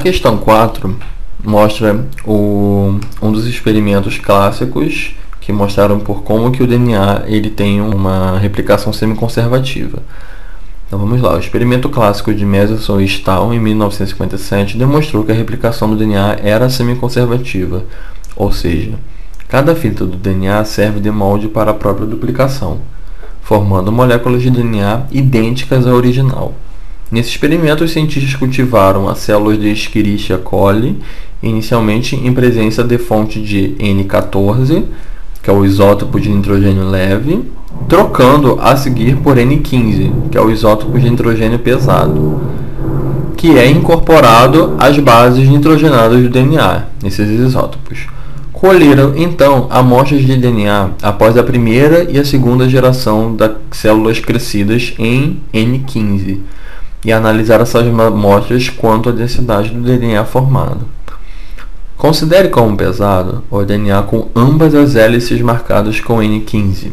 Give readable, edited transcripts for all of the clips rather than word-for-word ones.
questão 4 mostra um dos experimentos clássicos que mostraram por como que o DNA ele tem uma replicação semiconservativa. Então vamos lá, o experimento clássico de Matheson e Stahl em 1957 demonstrou que a replicação do DNA era semiconservativa, ou seja, cada fita do DNA serve de molde para a própria duplicação, formando moléculas de DNA idênticas à original. Nesse experimento, os cientistas cultivaram as células de Escherichia coli, inicialmente em presença de fonte de N14, que é o isótopo de nitrogênio leve, trocando a seguir por N15, que é o isótopo de nitrogênio pesado, que é incorporado às bases nitrogenadas do DNA, nesses isótopos. Colheram, então, amostras de DNA após a primeira e a segunda geração das células crescidas em N15 e analisaram essas amostras quanto à densidade do DNA formado. Considere como pesado o DNA com ambas as hélices marcadas com N15.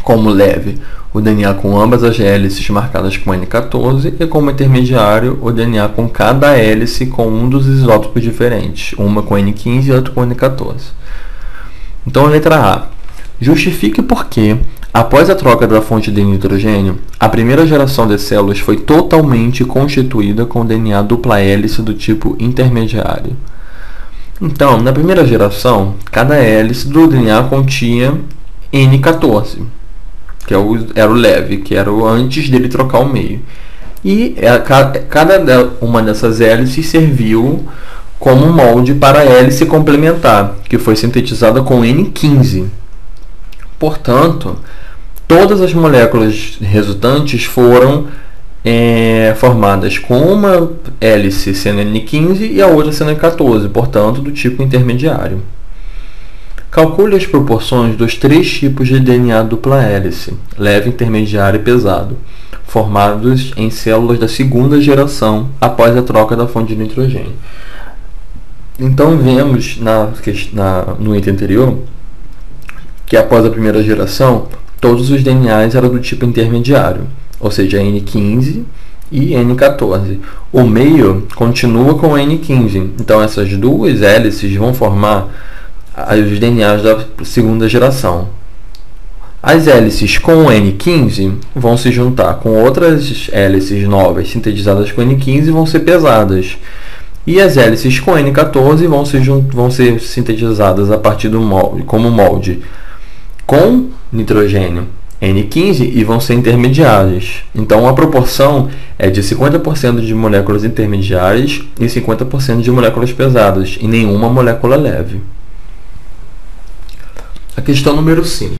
Como leve, o DNA com ambas as hélices marcadas com N14 e como intermediário, o DNA com cada hélice com um dos isótopos diferentes, uma com N15 e outra com N14. Então, letra A. Justifique por que, após a troca da fonte de nitrogênio, a primeira geração de células foi totalmente constituída com DNA dupla hélice do tipo intermediário. Então, na primeira geração, cada hélice do DNA continha N14, que era o leve, que era o antes dele trocar o meio. E cada uma dessas hélices serviu como molde para a hélice complementar, que foi sintetizada com N15. Portanto, todas as moléculas resultantes foram formadas com uma hélice sendo N15 e a outra sendo N14, portanto, do tipo intermediário. Calcule as proporções dos três tipos de DNA dupla hélice, leve, intermediário e pesado, formados em células da segunda geração após a troca da fonte de nitrogênio. Então, vemos no item anterior que após a primeira geração, todos os DNAs eram do tipo intermediário, ou seja, N15 e N14. O meio continua com N15, então essas duas hélices vão formar os DNAs da segunda geração. As hélices com N15 vão se juntar com outras hélices novas sintetizadas com N15 e vão ser pesadas. E as hélices com N14 vão ser sintetizadas a partir do molde, como molde com nitrogênio N15 e vão ser intermediárias. Então a proporção é de 50% de moléculas intermediárias e 50% de moléculas pesadas e nenhuma molécula leve. A questão número 5.